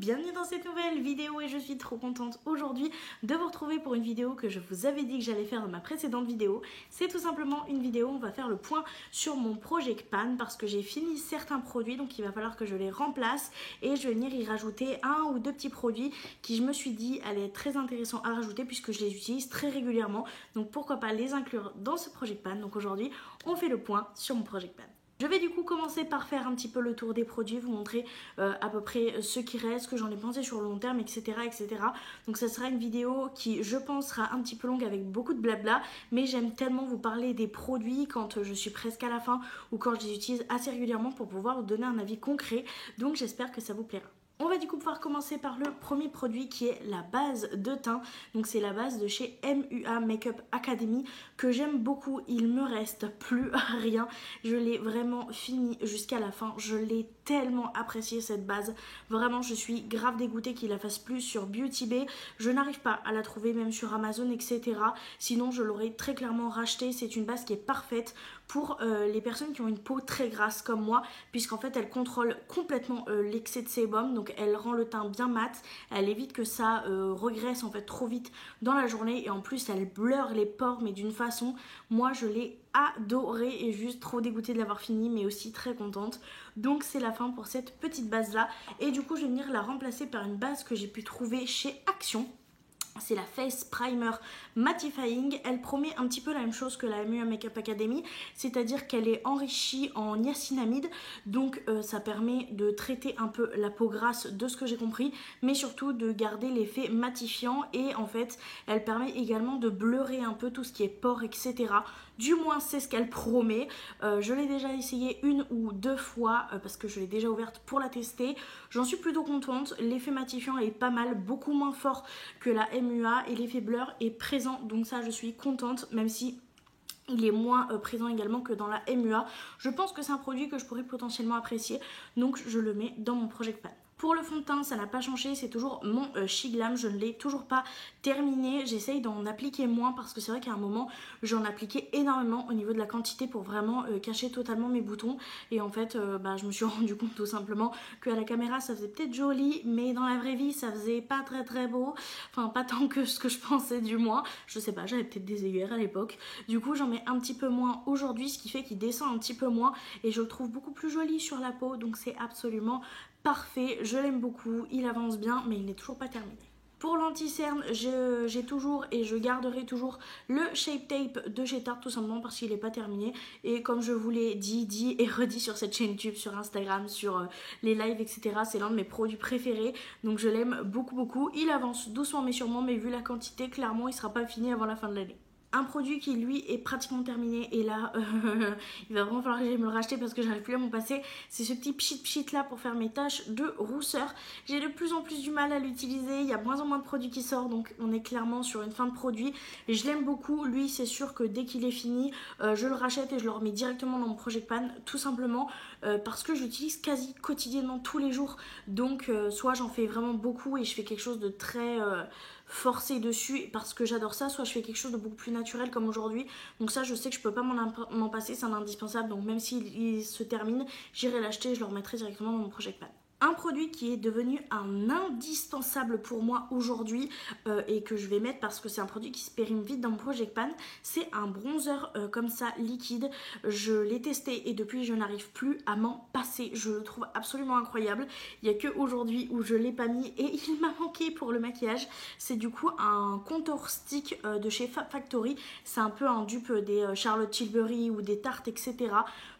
bienvenue dans cette nouvelle vidéo et je suis trop contente aujourd'hui de vous retrouver pour une vidéo que je vous avais dit que j'allais faire dans ma précédente vidéo. C'est tout simplement une vidéo où on va faire le point sur mon Project Pan parce que j'ai fini certains produits, donc il va falloir que je les remplace et je vais venir y rajouter un ou deux petits produits qui, je me suis dit, allaient être très intéressants à rajouter puisque je les utilise très régulièrement, donc pourquoi pas les inclure dans ce Project Pan. Donc aujourd'hui on fait le point sur mon Project Pan. Je vais du coup commencer par faire un petit peu le tour des produits, vous montrer à peu près ce qui reste, ce que j'en ai pensé sur le long terme, etc. etc. Donc ça sera une vidéo qui, je pense, sera un petit peu longue avec beaucoup de blabla, mais j'aime tellement vous parler des produits quand je suis presque à la fin ou quand je les utilise assez régulièrement pour pouvoir vous donner un avis concret. Donc j'espère que ça vous plaira. On va du coup pouvoir commencer par le premier produit qui est la base de teint. Donc c'est la base de chez MUA Makeup Academy que j'aime beaucoup. Il me reste plus rien. Je l'ai vraiment fini jusqu'à la fin. Je l'ai tellement apprécié cette base. Vraiment je suis grave dégoûtée qu'il la fasse plus sur Beauty Bay. Je n'arrive pas à la trouver même sur Amazon, etc. Sinon je l'aurais très clairement racheté. C'est une base qui est parfaite pour les personnes qui ont une peau très grasse comme moi, puisqu'en fait elle contrôle complètement l'excès de sébum, donc elle rend le teint bien mat, elle évite que ça regresse en fait trop vite dans la journée et en plus elle blur les pores mais d'une façon, moi je l'ai adoré et juste trop dégoûtée de l'avoir fini mais aussi très contente. Donc c'est la fin pour cette petite base là et du coup je vais venir la remplacer par une base que j'ai pu trouver chez Action. C'est la Face Primer Mattifying. Elle promet un petit peu la même chose que la MUA Makeup Academy, c'est-à-dire qu'elle est enrichie en niacinamide, donc ça permet de traiter un peu la peau grasse de ce que j'ai compris, mais surtout de garder l'effet matifiant et en fait elle permet également de bleurer un peu tout ce qui est pores, etc. Du moins c'est ce qu'elle promet. Je l'ai déjà essayé une ou deux fois parce que je l'ai déjà ouverte pour la tester. J'en suis plutôt contente. L'effet matifiant est pas mal, beaucoup moins fort que la MUA et l'effet blur est présent, donc ça je suis contente, même si il est moins présent également que dans la MUA. Je pense que c'est un produit que je pourrais potentiellement apprécier, donc je le mets dans mon Project Pan. Pour le fond de teint, ça n'a pas changé, c'est toujours mon Shiglam, je ne l'ai toujours pas terminé. J'essaye d'en appliquer moins parce que c'est vrai qu'à un moment, j'en appliquais énormément au niveau de la quantité pour vraiment cacher totalement mes boutons. Et en fait, je me suis rendu compte tout simplement qu'à la caméra, ça faisait peut-être joli, mais dans la vraie vie, ça faisait pas très très beau. Enfin, pas tant que ce que je pensais du moins. Je sais pas, j'avais peut-être des œillères à l'époque. Du coup, j'en mets un petit peu moins aujourd'hui, ce qui fait qu'il descend un petit peu moins. Et je le trouve beaucoup plus joli sur la peau, donc c'est absolument parfait, je l'aime beaucoup, il avance bien mais il n'est toujours pas terminé. Pour l'anti-cerne, j'ai toujours et je garderai toujours le Shape Tape de chez Tarte tout simplement parce qu'il n'est pas terminé. Et comme je vous l'ai dit et redit sur cette chaîne YouTube, sur Instagram, sur les lives, etc. C'est l'un de mes produits préférés. Donc je l'aime beaucoup beaucoup. Il avance doucement mais sûrement, mais vu la quantité, clairement il ne sera pas fini avant la fin de l'année. Un produit qui lui est pratiquement terminé et là il va vraiment falloir que j'aille me le racheter parce que j'arrive plus à m'en passer. C'est ce petit pchit là pour faire mes taches de rousseur. J'ai de plus en plus du mal à l'utiliser, il y a moins en moins de produits qui sortent donc on est clairement sur une fin de produit. Et je l'aime beaucoup, lui c'est sûr que dès qu'il est fini je le rachète et je le remets directement dans mon Project Pan tout simplement parce que j'utilise quasi quotidiennement tous les jours. Donc soit j'en fais vraiment beaucoup et je fais quelque chose de très forcé dessus parce que j'adore ça, soit je fais quelque chose de beaucoup plus naturel comme aujourd'hui, donc ça je sais que je peux pas m'en passer, c'est un indispensable, donc même s'il se termine, j'irai l'acheter et je le remettrai directement dans mon Project Pan. Un produit qui est devenu un indispensable pour moi aujourd'hui et que je vais mettre parce que c'est un produit qui se périme vite dans mon Project Pan, c'est un bronzer comme ça liquide. Je l'ai testé et depuis je n'arrive plus à m'en passer. Je le trouve absolument incroyable. Il n'y a que aujourd'hui où je ne l'ai pas mis et il m'a manqué pour le maquillage. C'est du coup un contour stick de chez Fab Factory. C'est un peu un dupe des Charlotte Tilbury ou des Tarte, etc.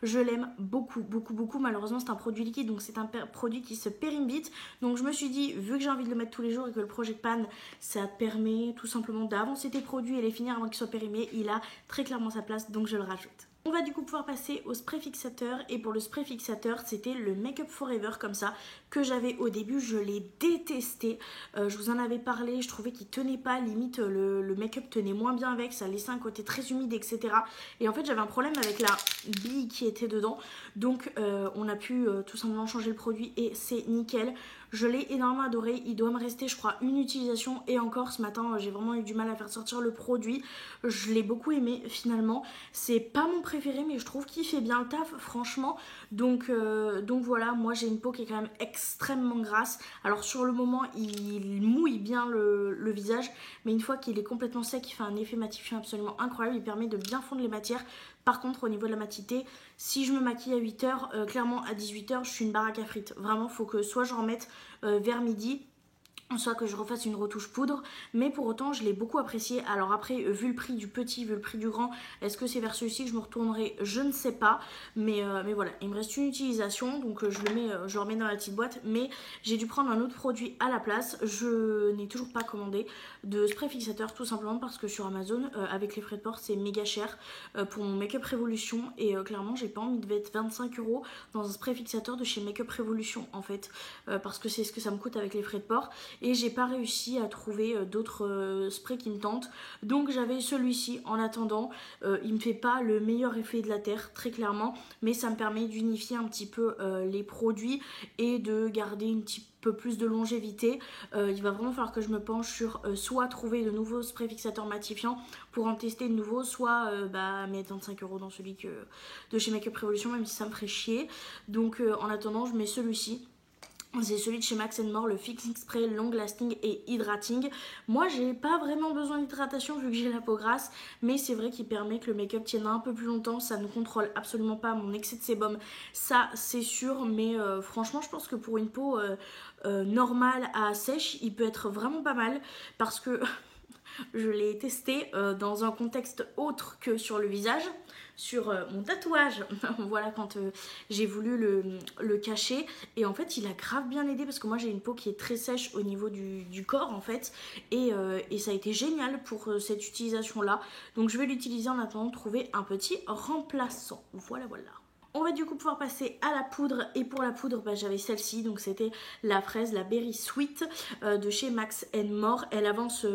Je l'aime beaucoup, beaucoup, beaucoup. Malheureusement c'est un produit liquide donc c'est un produit qui se périme vite, donc je me suis dit vu que j'ai envie de le mettre tous les jours et que le Project Pan ça te permet tout simplement d'avancer tes produits et les finir avant qu'ils soient périmés, il a très clairement sa place donc je le rajoute. On va du coup pouvoir passer au spray fixateur et pour le spray fixateur c'était le Make Up Forever comme ça que j'avais au début, je l'ai détesté, je vous en avais parlé, je trouvais qu'il tenait pas, limite le make-up tenait moins bien avec, ça laissait un côté très humide etc. Et en fait j'avais un problème avec la bille qui était dedans donc on a pu tout simplement changer le produit et c'est nickel. je l'ai énormément adoré. Il doit me rester je crois une utilisation et encore ce matin j'ai vraiment eu du mal à faire sortir le produit. Je l'ai beaucoup aimé finalement. C'est pas mon préféré mais je trouve qu'il fait bien le taf franchement. Donc voilà, moi j'ai une peau qui est quand même extrêmement grasse. Alors sur le moment il mouille bien le visage, mais une fois qu'il est complètement sec, il fait un effet matifiant absolument incroyable. Il permet de bien fondre les matières. Par contre au niveau de la matité, si je me maquille à 8h, clairement à 18h je suis une baraque à frites. Vraiment faut que soit je remette vers midi, soit que je refasse une retouche poudre, mais pour autant je l'ai beaucoup apprécié. Alors après vu le prix du petit, vu le prix du grand, est-ce que c'est vers celui-ci que je me retournerai? Je ne sais pas, mais voilà, il me reste une utilisation, donc je le remets dans la petite boîte, mais j'ai dû prendre un autre produit à la place. Je n'ai toujours pas commandé de spray fixateur, tout simplement parce que sur Amazon avec les frais de port c'est méga cher pour mon Make Up Revolution, et clairement j'ai pas envie de mettre 25 € dans un spray fixateur de chez Make Up Revolution en fait, parce que c'est ce que ça me coûte avec les frais de port. Et j'ai pas réussi à trouver d'autres sprays qui me tentent, donc j'avais celui-ci en attendant. Il me fait pas le meilleur effet de la terre très clairement, mais ça me permet d'unifier un petit peu les produits et de garder un petit peu plus de longévité. Il va vraiment falloir que je me penche sur soit trouver de nouveaux sprays fixateurs matifiants pour en tester de nouveaux, soit mettre 25 € dans celui de chez Make Up Revolution, même si ça me ferait chier. Donc en attendant je mets celui-ci. C'est celui de chez Max & More, le Fixing Spray Long Lasting et Hydrating. Moi j'ai pas vraiment besoin d'hydratation vu que j'ai la peau grasse, mais c'est vrai qu'il permet que le make-up tienne un peu plus longtemps. Ça ne contrôle absolument pas mon excès de sébum, ça c'est sûr, mais franchement je pense que pour une peau normale à sèche, il peut être vraiment pas mal, parce que je l'ai testé dans un contexte autre que sur le visage, sur mon tatouage. Voilà, quand j'ai voulu le cacher, et en fait il a grave bien aidé parce que moi j'ai une peau qui est très sèche au niveau du corps en fait, et ça a été génial pour cette utilisation là. Donc je vais l'utiliser en attendant de trouver un petit remplaçant. Voilà. On va du coup pouvoir passer à la poudre, et pour la poudre j'avais celle-ci, donc c'était la fraise, la Berry Sweet de chez Max & More. Elle avance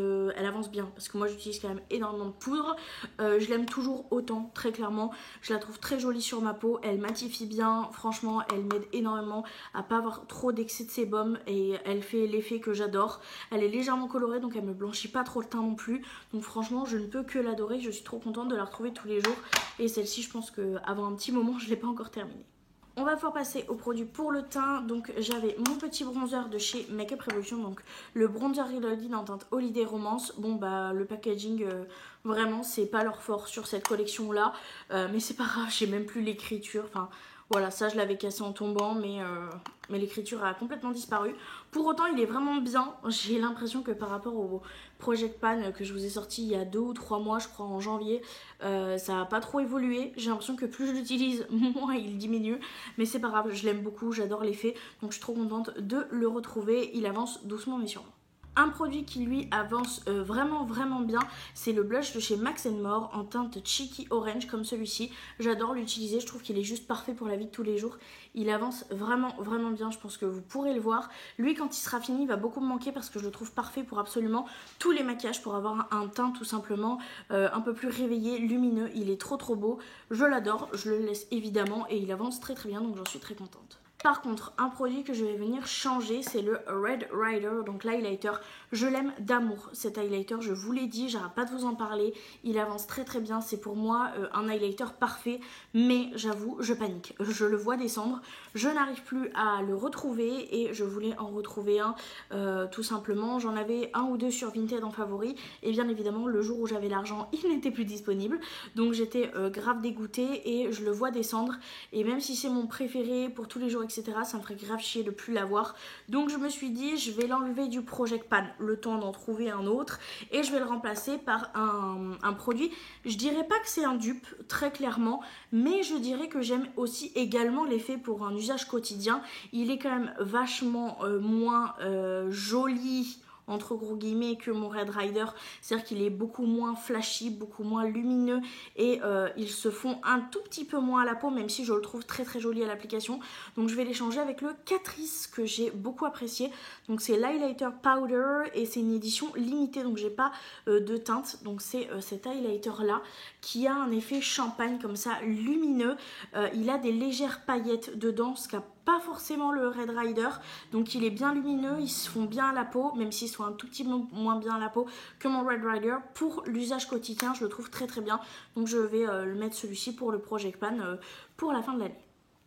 bien parce que moi j'utilise quand même énormément de poudre. Je l'aime toujours autant, très clairement. Je la trouve très jolie sur ma peau, elle matifie bien, franchement elle m'aide énormément à pas avoir trop d'excès de sébum, et elle fait l'effet que j'adore. Elle est légèrement colorée donc elle me blanchit pas trop le teint non plus, donc franchement je ne peux que l'adorer. Je suis trop contente de la retrouver tous les jours, et celle-ci je pense qu'avant un petit moment je l'ai pas encore terminé. On va pouvoir passer au produit pour le teint. Donc j'avais mon petit bronzer de chez Make Up Revolution, donc le bronzer Reloaded en teinte Holiday Romance. Bon bah le packaging vraiment c'est pas leur fort sur cette collection là, mais c'est pas grave, j'ai même plus l'écriture, enfin voilà, ça je l'avais cassé en tombant, mais l'écriture a complètement disparu. Pour autant il est vraiment bien. J'ai l'impression que par rapport au Project Pan que je vous ai sorti il y a 2 ou 3 mois je crois, en janvier, ça n'a pas trop évolué. J'ai l'impression que plus je l'utilise moins il diminue, mais c'est pas grave, je l'aime beaucoup, j'adore l'effet, donc je suis trop contente de le retrouver. Il avance doucement mais sûrement. Un produit qui lui avance vraiment bien, c'est le blush de chez Max & More en teinte Cheeky Orange comme celui-ci. J'adore l'utiliser, je trouve qu'il est juste parfait pour la vie de tous les jours. Il avance vraiment bien, je pense que vous pourrez le voir. Lui quand il sera fini il va beaucoup me manquer parce que je le trouve parfait pour absolument tous les maquillages, pour avoir un teint tout simplement un peu plus réveillé, lumineux. Il est trop beau, je l'adore, je le laisse évidemment, et il avance très bien, donc j'en suis très contente. Par contre, un produit que je vais venir changer, c'est le Red Rider, donc l'highlighter. Je l'aime d'amour, cet highlighter, je vous l'ai dit, j'arrête pas de vous en parler. Il avance très bien, c'est pour moi un highlighter parfait, mais j'avoue, je panique. Je le vois descendre, je n'arrive plus à le retrouver, et je voulais en retrouver un tout simplement. J'en avais un ou deux sur Vinted en favori, et bien évidemment, le jour où j'avais l'argent, il n'était plus disponible. Donc j'étais grave dégoûtée, et je le vois descendre, et même si c'est mon préféré pour tous les jours, etc., ça me ferait grave chier de plus l'avoir. Donc je me suis dit je vais l'enlever du Project Pan, le temps d'en trouver un autre, et je vais le remplacer par un produit. Je dirais pas que c'est un dupe très clairement, mais je dirais que j'aime aussi également l'effet pour un usage quotidien. Il est quand même vachement moins joli entre gros guillemets que mon Red Ryder, c'est-à-dire qu'il est beaucoup moins flashy, beaucoup moins lumineux et ils se font un tout petit peu moins à la peau, même si je le trouve très très joli à l'application. Donc je vais l'échanger avec le Catrice que j'ai beaucoup apprécié. Donc c'est l'highlighter powder et c'est une édition limitée, donc j'ai pas de teinte. Donc c'est cet highlighter là qui a un effet champagne comme ça lumineux. Il a des légères paillettes dedans, ce qu'a pas forcément le Red Ryder, donc il est bien lumineux, ils se font bien à la peau, même s'ils sont un tout petit peu moins bien à la peau que mon Red Ryder. Pour l'usage quotidien, je le trouve très très bien, donc je vais le mettre celui-ci pour le Project Pan pour la fin de l'année.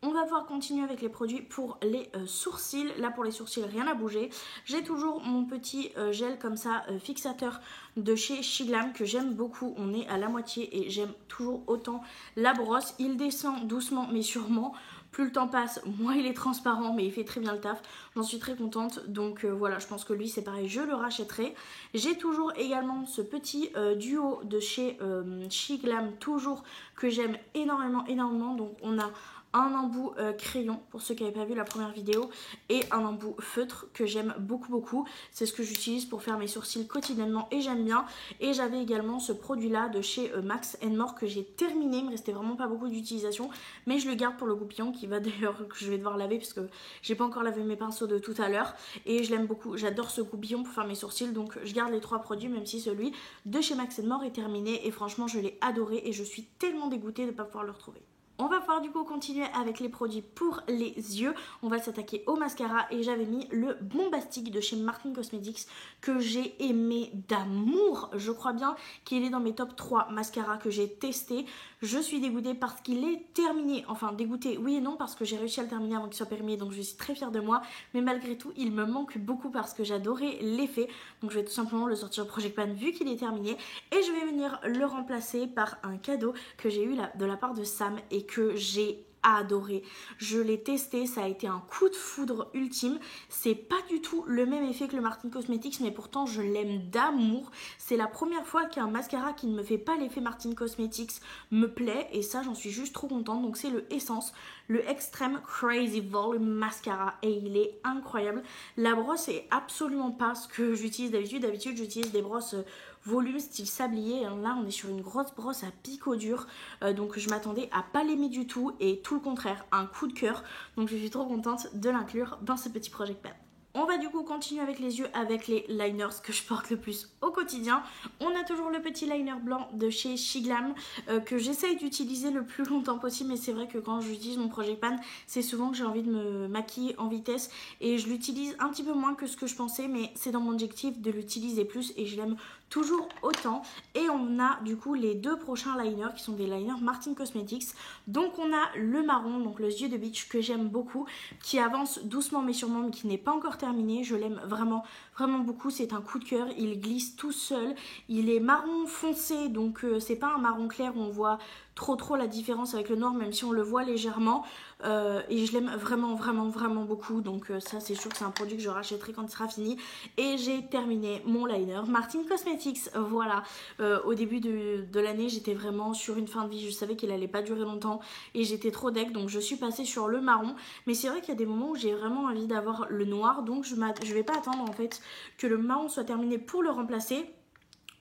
On va pouvoir continuer avec les produits pour les sourcils. Là pour les sourcils, rien n'a bougé. J'ai toujours mon petit gel comme ça, fixateur de chez Shiglam que j'aime beaucoup. On est à la moitié et j'aime toujours autant la brosse. Il descend doucement mais sûrement. Plus le temps passe, moins il est transparent, mais il fait très bien le taf. J'en suis très contente. Donc voilà, je pense que lui c'est pareil, je le rachèterai. J'ai toujours également ce petit duo de chez Shiglam, toujours que j'aime énormément. Donc on a un embout crayon pour ceux qui n'avaient pas vu la première vidéo et un embout feutre que j'aime beaucoup. C'est ce que j'utilise pour faire mes sourcils quotidiennement et j'aime bien. Et j'avais également ce produit là de chez Max & More que j'ai terminé, il me restait vraiment pas beaucoup d'utilisation, mais je le garde pour le goupillon qui va d'ailleurs, que je vais devoir laver parce que j'ai pas encore lavé mes pinceaux de tout à l'heure et je l'aime beaucoup. J'adore ce goupillon pour faire mes sourcils, donc je garde les 3 produits même si celui de chez Max & More est terminé et franchement je l'ai adoré et je suis tellement dégoûtée de ne pas pouvoir le retrouver. On va pouvoir du coup continuer avec les produits pour les yeux. On va s'attaquer au mascara et j'avais mis le Bombastic de chez Martin Cosmetics que j'ai aimé d'amour. Je crois bien qu'il est dans mes top 3 mascaras que j'ai testé. Je suis dégoûtée parce qu'il est terminé. Enfin dégoûtée oui et non parce que j'ai réussi à le terminer avant qu'il soit périmé, donc je suis très fière de moi. Mais malgré tout il me manque beaucoup parce que j'adorais l'effet. Donc je vais tout simplement le sortir au Project Pan vu qu'il est terminé. Et je vais venir le remplacer par un cadeau que j'ai eu de la part de Sam et que j'ai adoré. Je l'ai testé, ça a été un coup de foudre ultime. C'est pas du tout le même effet que le Martin Cosmetics, mais pourtant je l'aime d'amour. C'est la première fois qu'un mascara qui ne me fait pas l'effet Martin Cosmetics me plaît et ça j'en suis juste trop contente. Donc c'est le Essence, le Extreme Crazy Volume Mascara et il est incroyable. La brosse est absolument pas ce que j'utilise d'habitude. D'habitude j'utilise des brosses volume style sablier. Là on est sur une grosse brosse à picot dur, donc je m'attendais à pas l'aimer du tout et tout le contraire, un coup de cœur. Donc je suis trop contente de l'inclure dans ce petit Project Pan. On va du coup continuer avec les yeux avec les liners que je porte le plus au quotidien. On a toujours le petit liner blanc de chez Shiglam que j'essaye d'utiliser le plus longtemps possible, mais c'est vrai que quand j'utilise mon Project Pan, c'est souvent que j'ai envie de me maquiller en vitesse et je l'utilise un petit peu moins que ce que je pensais, mais c'est dans mon objectif de l'utiliser plus et je l'aime toujours autant. Et on a du coup les 2 prochains liners qui sont des liners Martin Cosmetics. Donc on a le marron, donc le yeux de beach que j'aime beaucoup, qui avance doucement mais sûrement, mais qui n'est pas encore terminé. Je l'aime vraiment beaucoup, c'est un coup de cœur, il glisse tout seul, il est marron foncé, donc c'est pas un marron clair où on voit trop la différence avec le noir, même si on le voit légèrement, et je l'aime vraiment beaucoup. Donc ça c'est sûr que c'est un produit que je rachèterai quand il sera fini. Et j'ai terminé mon liner Martin Cosmetics. Voilà, au début de l'année j'étais vraiment sur une fin de vie, je savais qu'il allait pas durer longtemps et j'étais trop deck, donc je suis passée sur le marron. Mais c'est vrai qu'il y a des moments où j'ai vraiment envie d'avoir le noir, donc je vais pas attendre en fait que le marron soit terminé pour le remplacer.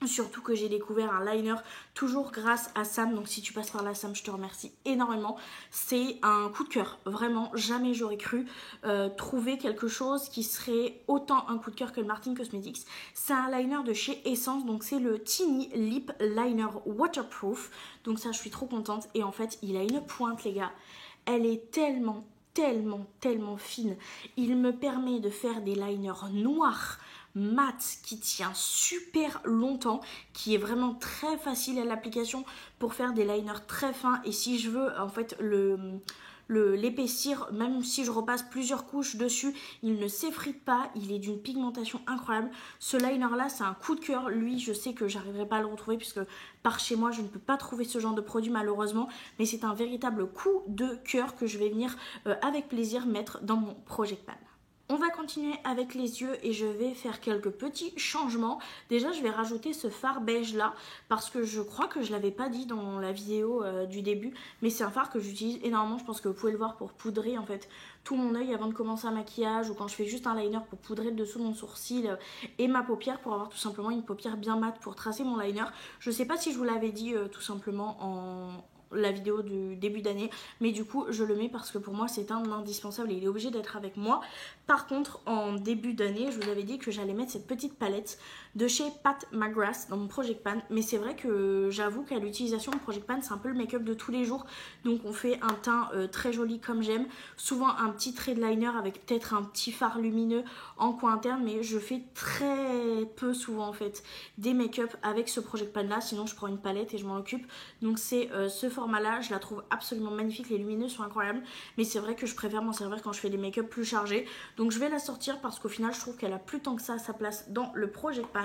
Surtout que j'ai découvert un liner toujours grâce à Sam, donc si tu passes par là Sam, je te remercie énormément. C'est un coup de cœur, vraiment jamais j'aurais cru trouver quelque chose qui serait autant un coup de cœur que le Martin Cosmetics. C'est un liner de chez Essence, donc c'est le Tiny Lip Liner Waterproof, donc ça je suis trop contente. Et en fait il a une pointe les gars, elle est tellement fine, il me permet de faire des liners noirs mat qui tient super longtemps, qui est vraiment très facile à l'application pour faire des liners très fins. Et si je veux en fait l'épaissir, même si je repasse plusieurs couches dessus, il ne s'effrite pas, il est d'une pigmentation incroyable. Ce liner là c'est un coup de cœur. Lui je sais que j'arriverai pas à le retrouver puisque par chez moi je ne peux pas trouver ce genre de produit malheureusement, mais c'est un véritable coup de cœur que je vais venir avec plaisir mettre dans mon Project Pan. On va continuer avec les yeux et je vais faire quelques petits changements. Déjà, je vais rajouter ce fard beige là parce que je crois que je ne l'avais pas dit dans la vidéo du début, mais c'est un fard que j'utilise énormément. Je pense que vous pouvez le voir pour poudrer en fait tout mon œil avant de commencer un maquillage ou quand je fais juste un liner pour poudrer le dessous de mon sourcil et ma paupière pour avoir tout simplement une paupière bien mate pour tracer mon liner. Je ne sais pas si je vous l'avais dit tout simplement en la vidéo du début d'année, mais du coup je le mets parce que pour moi c'est un indispensable et il est obligé d'être avec moi. Par contre en début d'année je vous avais dit que j'allais mettre cette petite palette de chez Pat McGrath dans mon Project Pan, mais c'est vrai que j'avoue qu'à l'utilisation le Project Pan c'est un peu le make-up de tous les jours, donc on fait un teint très joli comme j'aime, souvent un petit trait de liner avec peut-être un petit fard lumineux en coin interne, mais je fais très peu souvent en fait des make-up avec ce Project Pan là, sinon je prends une palette et je m'en occupe. Donc c'est ce format là, je la trouve absolument magnifique, les lumineux sont incroyables, mais c'est vrai que je préfère m'en servir quand je fais des make-up plus chargés, donc je vais la sortir parce qu'au final je trouve qu'elle a plus tant que ça sa place dans le Project Pan.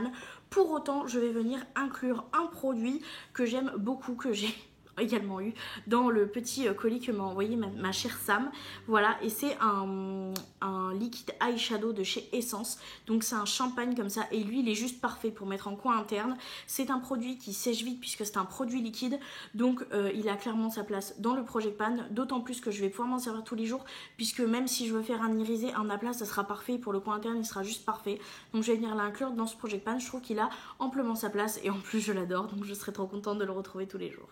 Pour autant je vais venir inclure un produit que j'aime beaucoup, que j'ai également eu dans le petit colis que m'a envoyé ma chère Sam. Voilà, et c'est un liquide eyeshadow de chez Essence. Donc c'est un champagne comme ça et lui il est juste parfait pour mettre en coin interne. C'est un produit qui sèche vite puisque c'est un produit liquide, donc il a clairement sa place dans le Project Pan, d'autant plus que je vais pouvoir m'en servir tous les jours puisque même si je veux faire un irisé, un aplat, ça sera parfait. Pour le coin interne il sera juste parfait, donc je vais venir l'inclure dans ce Project Pan. Je trouve qu'il a amplement sa place et en plus je l'adore, donc je serai trop contente de le retrouver tous les jours.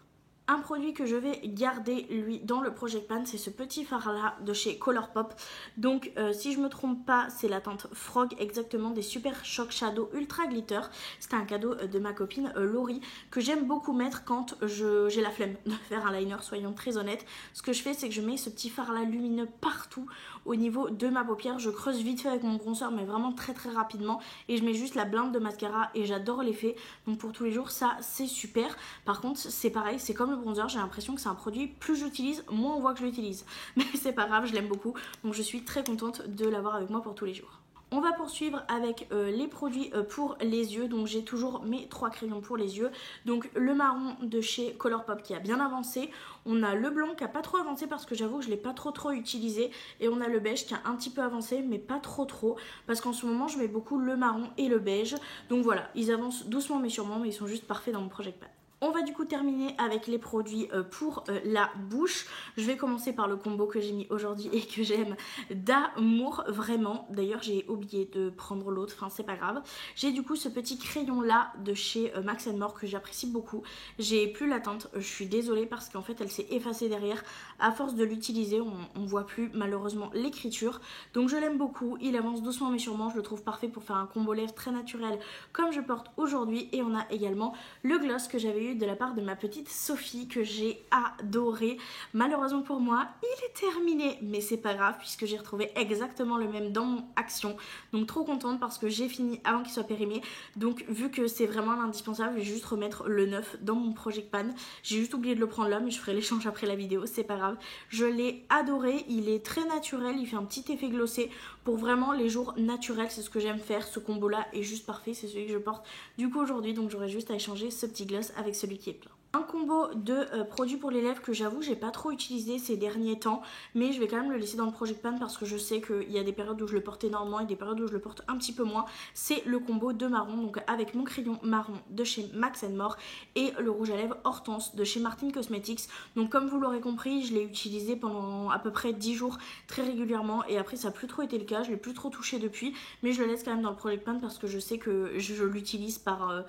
Un produit que je vais garder lui dans le Project Pan, c'est ce petit fard là de chez Colourpop. Donc si je me trompe pas, c'est la teinte Frog exactement, des Super Shock Shadow Ultra Glitter. C'était un cadeau de ma copine Laurie que j'aime beaucoup mettre quand j'ai la flemme de faire un liner, soyons très honnêtes. Ce que je fais c'est que je mets ce petit fard là lumineux partout au niveau de ma paupière. Je creuse vite fait avec mon bronzer mais vraiment très rapidement et je mets juste la blinde de mascara et j'adore l'effet. Donc pour tous les jours ça c'est super. Par contre c'est pareil, c'est comme le bronzer, j'ai l'impression que c'est un produit, plus j'utilise, moins on voit que je l'utilise. Mais c'est pas grave, je l'aime beaucoup, donc je suis très contente de l'avoir avec moi pour tous les jours. On va poursuivre avec les produits pour les yeux. Donc j'ai toujours mes 3 crayons pour les yeux. Donc le marron de chez Colourpop qui a bien avancé. On a le blanc qui a pas trop avancé parce que j'avoue que je l'ai pas trop utilisé. Et on a le beige qui a un petit peu avancé mais pas trop. Parce qu'en ce moment je mets beaucoup le marron et le beige. Donc voilà, ils avancent doucement mais sûrement, mais ils sont juste parfaits dans mon Project Pan. On va du coup terminer avec les produits pour la bouche. Je vais commencer par le combo que j'ai mis aujourd'hui et que j'aime d'amour, vraiment. D'ailleurs j'ai oublié de prendre l'autre, enfin c'est pas grave. J'ai du coup ce petit crayon là de chez Max & More que j'apprécie beaucoup. J'ai plus la teinte, je suis désolée parce qu'en fait elle s'est effacée derrière. À force de l'utiliser, on voit plus malheureusement l'écriture. Donc je l'aime beaucoup, il avance doucement mais sûrement. Je le trouve parfait pour faire un combo lèvres très naturel comme je porte aujourd'hui. Et on a également le gloss que j'avais eu de la part de ma petite Sophie que j'ai adoré. Malheureusement pour moi il est terminé, mais c'est pas grave puisque j'ai retrouvé exactement le même dans mon Action, donc trop contente parce que j'ai fini avant qu'il soit périmé. Donc vu que c'est vraiment l'indispensable, je vais juste remettre le neuf dans mon Project Pan. J'ai juste oublié de le prendre là, mais je ferai l'échange après la vidéo, c'est pas grave. Je l'ai adoré, il est très naturel, il fait un petit effet glossé pour vraiment les jours naturels, c'est ce que j'aime faire. Ce combo là est juste parfait, c'est celui que je porte du coup aujourd'hui, donc j'aurai juste à échanger ce petit gloss avec celui qui est plein. Un combo de produits pour les lèvres que j'avoue j'ai pas trop utilisé ces derniers temps, mais je vais quand même le laisser dans le Project Pan parce que je sais qu'il y a des périodes où je le porte énormément et des périodes où je le porte un petit peu moins. C'est le combo de marron, donc avec mon crayon marron de chez Max & More et le rouge à lèvres Hortense de chez Martin Cosmetics. Donc comme vous l'aurez compris, je l'ai utilisé pendant à peu près 10 jours très régulièrement et après ça n'a plus trop été le cas, je l'ai plus trop touché depuis, mais je le laisse quand même dans le Project Pan parce que je sais que je l'utilise par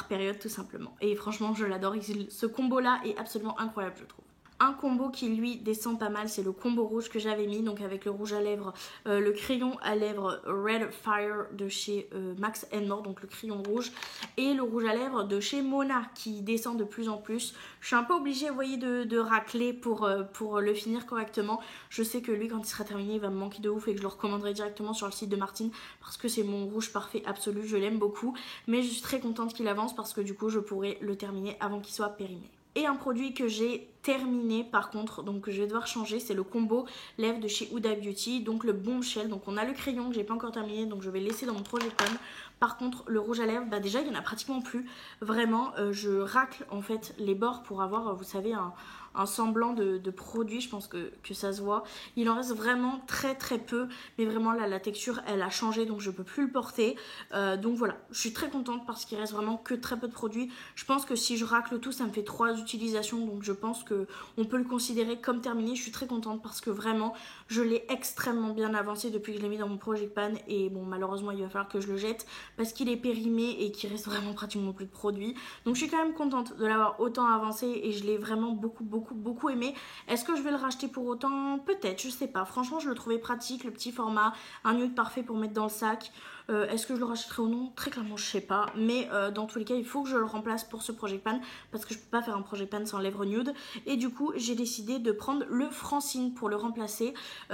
période tout simplement. Et franchement je l'adore, ce combo là est absolument incroyable je trouve. Un combo qui lui descend pas mal, c'est le combo rouge que j'avais mis, donc avec le rouge à lèvres, le crayon à lèvres Red Fire de chez Max & More, donc le crayon rouge, et le rouge à lèvres de chez Mona qui descend de plus en plus. Je suis un peu obligée, vous voyez, de racler pour le finir correctement. Je sais que lui, quand il sera terminé, il va me manquer de ouf et que je le recommanderai directement sur le site de Martine parce que c'est mon rouge parfait absolu, je l'aime beaucoup. Mais je suis très contente qu'il avance parce que du coup, je pourrai le terminer avant qu'il soit périmé. Et un produit que j'ai terminé par contre, donc que je vais devoir changer, c'est le combo lèvres de chez Huda Beauty, donc le Bombshell. Donc on a le crayon que j'ai pas encore terminé, donc je vais laisser dans mon Project Pan. Par contre le rouge à lèvres, bah déjà il y en a pratiquement plus. Vraiment je racle en fait les bords pour avoir, vous savez, un semblant de produit, je pense que ça se voit. Il en reste vraiment très peu, mais vraiment là la texture elle a changé, donc je peux plus le porter. Donc voilà, je suis très contente parce qu'il reste vraiment que très peu de produits. Je pense que si je racle tout, ça me fait 3 utilisations, donc je pense qu'on peut le considérer comme terminé. Je suis très contente parce que vraiment je l'ai extrêmement bien avancé depuis que je l'ai mis dans mon Project Pan, et bon malheureusement il va falloir que je le jette parce qu'il est périmé et qu'il reste vraiment pratiquement plus de produits. Donc je suis quand même contente de l'avoir autant avancé et je l'ai vraiment beaucoup aimé. Est-ce que je vais le racheter pour autant? Peut-être, je sais pas. Franchement je le trouvais pratique, le petit format, un nude parfait pour mettre dans le sac. Est-ce que je le rachèterai ou non? Très clairement je sais pas, mais dans tous les cas il faut que je le remplace pour ce Project Pan parce que je peux pas faire un Project Pan sans lèvres nude, et du coup j'ai décidé de prendre le Francine pour le remplacer.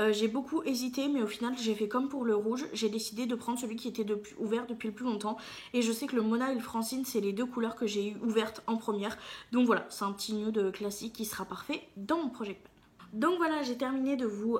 J'ai beaucoup hésité, mais au final j'ai fait comme pour le rouge, j'ai décidé de prendre celui qui était ouvert depuis le plus longtemps, et je sais que le Mona et le Francine c'est les deux couleurs que j'ai eu ouvertes en première, donc voilà, c'est un petit nude classique qui sera parfait dans mon Project Pan. Donc voilà, j'ai terminé de vous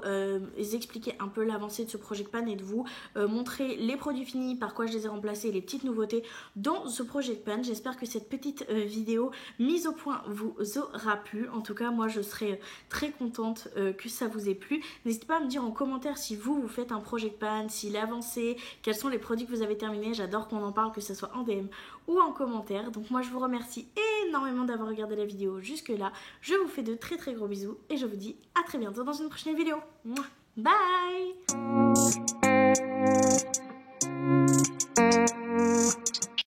expliquer un peu l'avancée de ce Project Pan et de vous montrer les produits finis, par quoi je les ai remplacés et les petites nouveautés dans ce Project Pan. J'espère que cette petite vidéo mise au point vous aura plu. En tout cas, moi je serais très contente que ça vous ait plu. N'hésitez pas à me dire en commentaire si vous faites un Project Pan, s'il est avancé, quels sont les produits que vous avez terminés. J'adore qu'on en parle, que ce soit en DM ou en commentaire. Donc moi je vous remercie énormément d'avoir regardé la vidéo jusque là. Je vous fais de très gros bisous et je vous dis à très bientôt dans une prochaine vidéo. Bye!